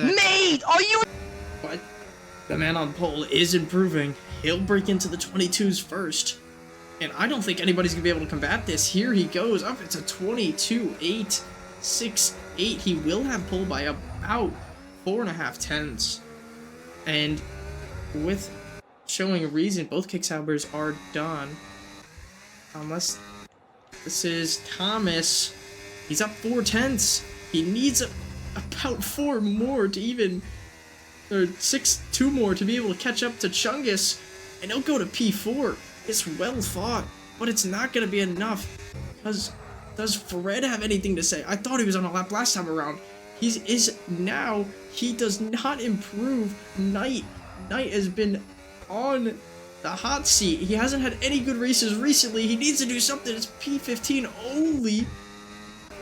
Mate, are you? But the man on pole is improving. He'll break into the 22s first. And I don't think anybody's going to be able to combat this. Here he goes up. It's a 22.868. He will have pole by about 4.5 tenths. And with showing a reason, both kicksabbers are done. Unless this is Thomas. He's up 4 tenths. He needs about 4 more to even, or 2 more to be able to catch up to Chungus. And he'll go to P4. It's well fought, but it's not going to be enough. Does Fred have anything to say? I thought he was on a lap last time around. He is now. He does not improve. Knight has been on the hot seat. He hasn't had any good races recently. He needs to do something. It's P15 only.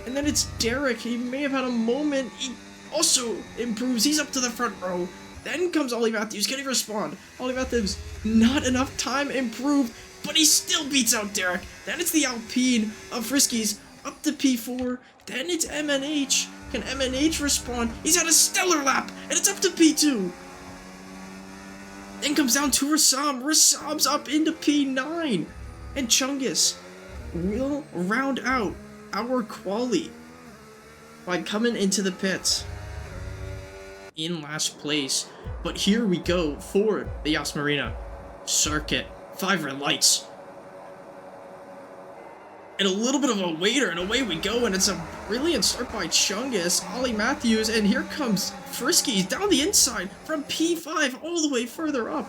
And then it's Derek. He may have had a moment. He also improves. He's up to the front row. Then comes Ollie Matthews. Can he respond? Ollie Matthews, not enough time improved, but he still beats out Derek. Then it's the Alpine of Friskies up to P4. Then it's MNH. Can MNH respond? He's had a stellar lap, and it's up to P2. Then comes down to Rassam. Rassam's up into P9. And Chungus will round out our quali by coming into the pits in last place. But here we go for the Yas Marina circuit. 5 red lights. And a little bit of a waiter, and away we go, and it's a brilliant start by Chungus, Ollie Matthews, and here comes Friskies down the inside from P5 all the way further up.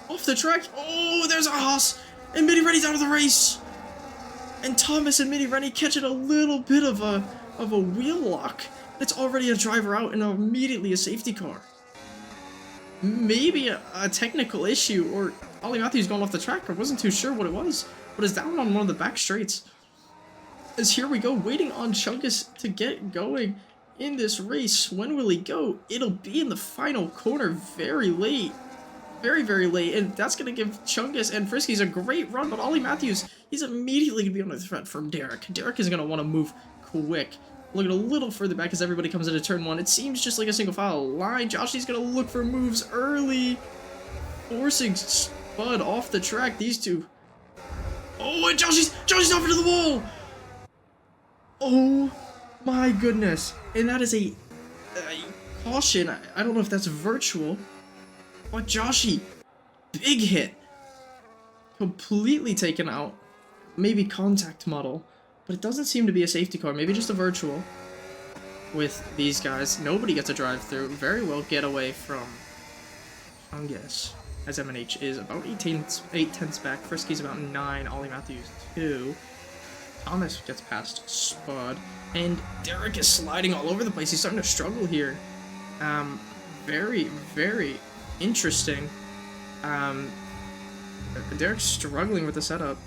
Off the track. Oh, there's a Haas, and Mini Rennie's out of the race. And Thomas and Mini Rennie catching a little bit of a wheel lock. It's already a driver out and immediately a safety car. Maybe a technical issue, or Ollie Matthews going off the track. I wasn't too sure what it was, but it's down on one of the back straights. As here we go, waiting on Chungus to get going in this race. When will he go? It'll be in the final corner very late. Very, very late, and that's going to give Chungus and Friskies a great run, but Ollie Matthews, he's immediately going to be under threat from Derek. Derek is going to want to move quick. Looking a little further back as everybody comes into turn 1. It seems just like a single file line. Joshy's going to look for moves early, forcing Spud off the track. These two. Oh, and Joshy's off into the wall. Oh my goodness. And that is a caution. I don't know if that's virtual, but Joshy, big hit. Completely taken out. Maybe contact model. But it doesn't seem to be a safety car, maybe just a virtual with these guys. Nobody gets a drive through. Very well get away from Chungus, as MNH is about 8 tenths back. Friskies about 9, Ollie Matthews 2. Thomas gets past Spud, and Derek is sliding all over the place. He's starting to struggle here. Very, very interesting. Derek's struggling with the setup.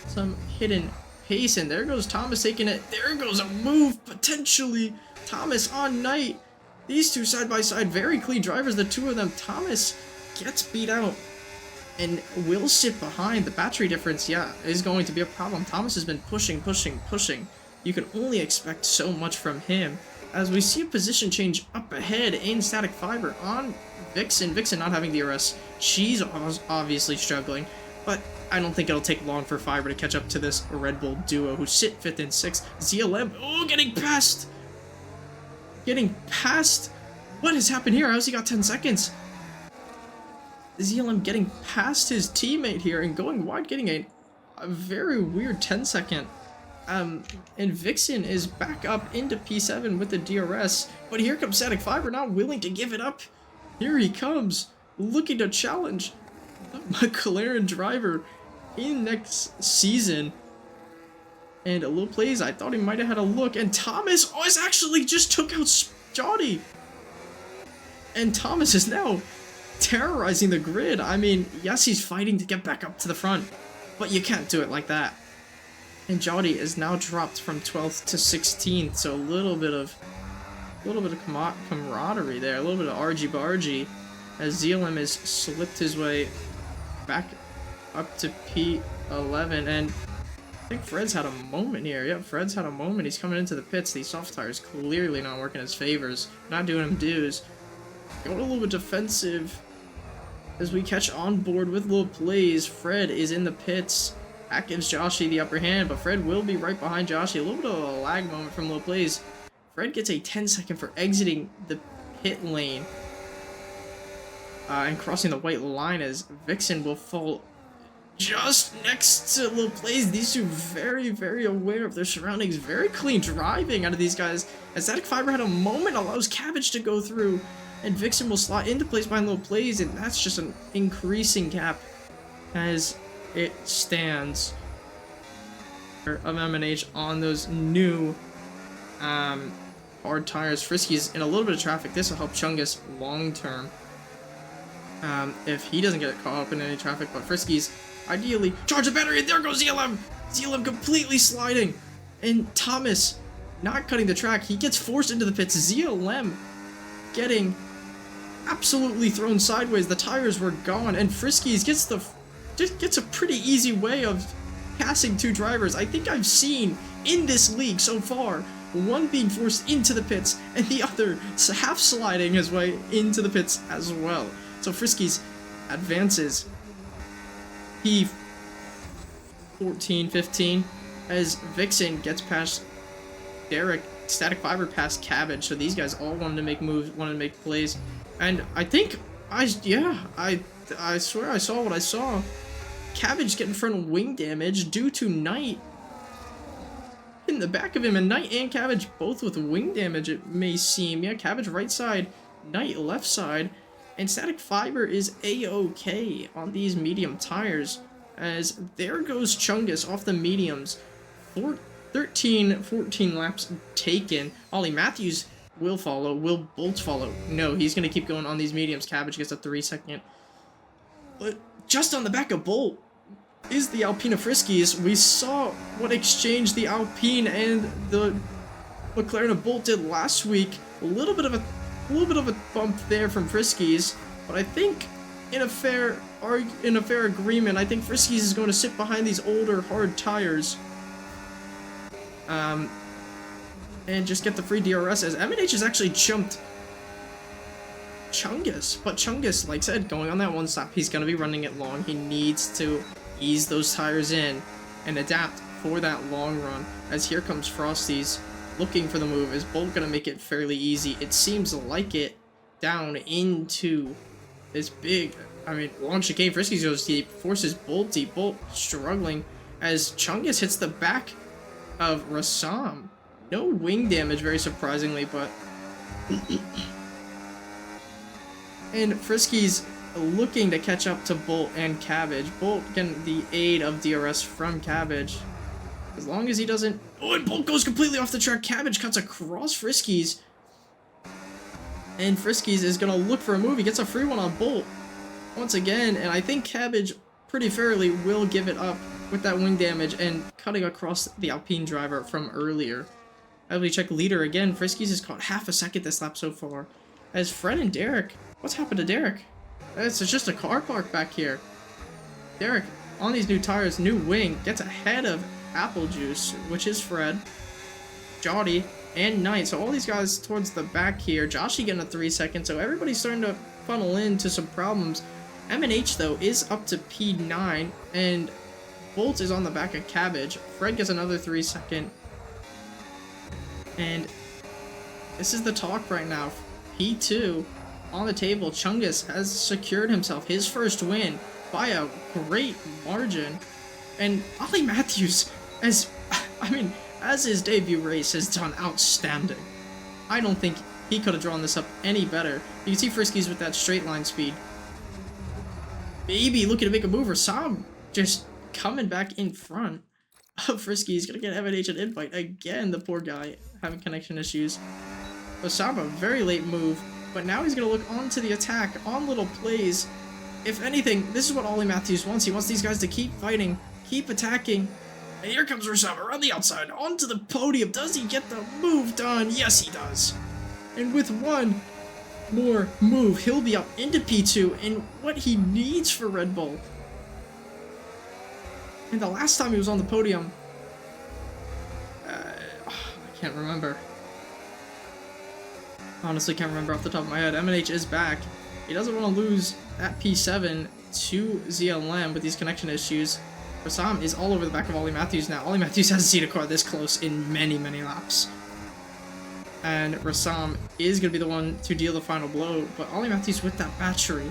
Some hidden pace, and there goes Thomas taking it. There goes a move, potentially. Thomas on Knight. These two side by side, very clean drivers, the two of them. Thomas gets beat out and will sit behind. The battery difference, yeah, is going to be a problem. Thomas has been pushing. You can only expect so much from him. As we see a position change up ahead in Static Fiber on Vixen. Vixen not having DRS. She's obviously struggling, but I don't think it'll take long for Fiber to catch up to this Red Bull duo who sit 5th and 6th. ZLM, oh, getting past. What has happened here? How's he got 10 seconds? ZLM getting past his teammate here and going wide, getting a very weird 10-second. And Vixen is back up into P7 with the DRS, but here comes Static Fiber, not willing to give it up. Here he comes, looking to challenge the McLaren driver in next season. And a little plays, I thought he might have had a look, and Thomas actually just took out Jody. And Thomas is now terrorizing the grid. I mean, yes, he's fighting to get back up to the front, but you can't do it like that. And Jody is now dropped from 12th to 16th, so a little bit of camaraderie there, a little bit of argy-bargy, as ZLM has slipped his way back up to P11, and I think Fred's had a moment here. Yep, Fred's had a moment. He's coming into the pits. These soft tires clearly not working his favors. Not doing him dues. Going a little bit defensive as we catch on board with little plays. Fred is in the pits. That gives Joshy the upper hand, but Fred will be right behind Joshy. A little bit of a lag moment from little plays. Fred gets a 10-second for exiting the pit lane. And crossing the white line as Vixen will fall just next to little plays. These two very, very aware of their surroundings. Very clean driving out of these guys. As Static Fiber had a moment, allows Cabbage to go through. And Vixen will slot into place behind little plays. And that's just an increasing gap as it stands of MNH on those new hard tires. Frisky's in a little bit of traffic. This will help Chungus long term. If he doesn't get caught up in any traffic, but Frisky's ideally charge the battery, and there goes ZLM! ZLM completely sliding, and Thomas not cutting the track. He gets forced into the pits. ZLM getting absolutely thrown sideways. The tires were gone, and Frisky's gets a pretty easy way of passing two drivers. I think I've seen in this league so far one being forced into the pits and the other half sliding his way into the pits as well. So Frisky's advances P14-15 as Vixen gets past Derek, Static Fiber past Cabbage. So these guys all wanted to make moves, wanted to make plays, and I think I swear I saw what I saw. Cabbage getting front wing damage due to Knight in the back of him, and Knight and Cabbage both with wing damage, it may seem. Yeah, Cabbage right side, Knight left side. And Static Fiber is A-OK on these medium tires, as there goes Chungus off the mediums. 13-14 laps taken. Ollie Matthews will follow. Will Bolt follow? No, he's going to keep going on these mediums. Cabbage gets a 3-second. But just on the back of Bolt is the Alpina Friskies. We saw what exchange the Alpine and the McLaren of Bolt did last week. A little bit of a bump there from Friskies, but I think in a fair agreement, I think Friskies is going to sit behind these older hard tires, and just get the free DRS, as MNH has actually jumped Chungus. But Chungus, like I said, going on that one stop, he's going to be running it long. He needs to ease those tires in and adapt for that long run, as here comes Frosty's looking for the move. Is Bolt gonna make it fairly easy? It seems like it, down into this big, long chicane. Frisky goes deep, forces Bolt deep. Bolt struggling as Chungus hits the back of Rassam. No wing damage, very surprisingly, but and Frisky's looking to catch up to Bolt and Cabbage. Bolt getting the aid of DRS from Cabbage. As long as he doesn't... Oh, and Bolt goes completely off the track. Cabbage cuts across Friskies. And Friskies is going to look for a move. He gets a free one on Bolt once again. And I think Cabbage pretty fairly will give it up with that wing damage and cutting across the Alpine driver from earlier. As we check leader again, Friskies has caught half a second this lap so far. As Fred and Derek... What's happened to Derek? It's just a car park back here. Derek, on these new tires, new wing, gets ahead of Apple Juice, which is Fred, Jody, and Knight. So all these guys towards the back here. Joshy getting a 3-second, so everybody's starting to funnel into some problems. MNH, though, is up to P9, and Bolt is on the back of Cabbage. Fred gets another 3-second. And this is the talk right now. P2 on the table. Chungus has secured himself his first win by a great margin. And Ollie Matthews, as his debut race, has done outstanding. I don't think he could have drawn this up any better. You can see Friskies with that straight line speed. Maybe looking to make a move, or Sam just coming back in front of Friskies. Gonna get MNH an invite again, the poor guy having connection issues. Osama, very late move, but now he's gonna look onto the attack on little plays. If anything, this is what Ollie Matthews wants. He wants these guys to keep fighting, keep attacking. And here comes Osama around the outside, onto the podium. Does he get the move done? Yes, he does. And with one more move, he'll be up into P2 and what he needs for Red Bull. And the last time he was on the podium, Can't remember. Honestly, can't remember off the top of my head. MNH is back. He doesn't want to lose that P7 to ZLM with these connection issues. Rassam is all over the back of Ollie Matthews now. Ollie Matthews hasn't seen a car this close in many, many laps. And Rassam is going to be the one to deal the final blow. But Ollie Matthews with that battery.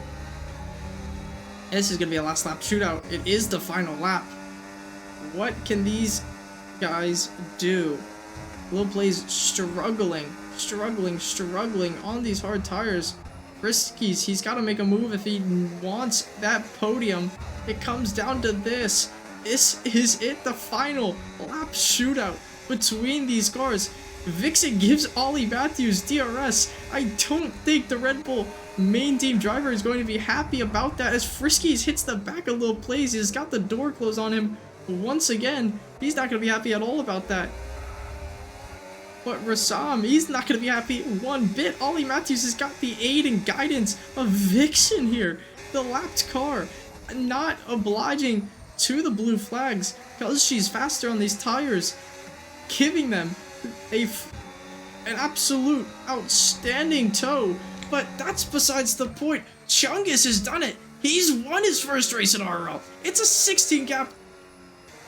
This is going to be a last lap shootout. It is the final lap. What can these guys do? Lil Plays struggling on these hard tires. Frisky's, he's got to make a move if he wants that podium. It comes down to this. This is it, the final lap shootout between these cars. Vixen gives Ollie Matthews DRS. I don't think the Red Bull main team driver is going to be happy about that, as Frisky's hits the back of Lil Plays. He's got the door closed on him once again. He's not going to be happy at all about that. But Rassam, he's not going to be happy one bit. Ollie Matthews has got the aid and guidance of Vixen here. The lapped car not obliging to the blue flags because she's faster on these tires, giving them an absolute outstanding tow. But that's besides the point. Chungus has done it. He's won his first race in RRL. It's a 16 gap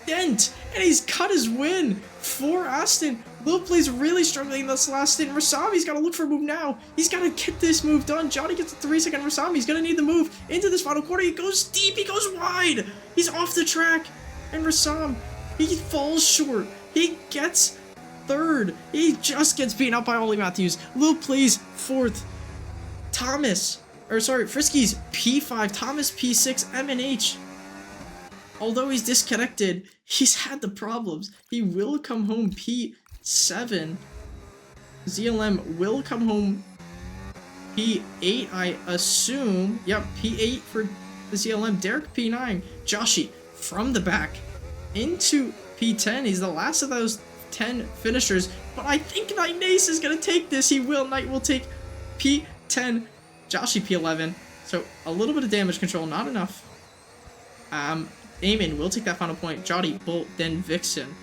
dent, and he's cut his win for Aston. Lil Plays really struggling this last stint. Rassami's got to look for a move now. He's got to get this move done. Johnny gets a 3-second Rassami. He's going to need the move into this final quarter. He goes deep. He goes wide. He's off the track. And Rassam, he falls short. He gets third. He just gets beaten up by Ollie Matthews. Lil Plays fourth. Frisky's P5. Thomas P6. MNH. Although he's disconnected, he's had the problems. He will come home P7. ZLM will come home P8, I assume. Yep, P8 for the ZLM. Derek P9. Joshi from the back into P10. He's the last of those 10 finishers. But I think Knight Nace is going to take this. He will. Knight will take P10. Joshi P11. So a little bit of damage control, not enough. Eamon will take that final point. Jody, Bolt, then Vixen.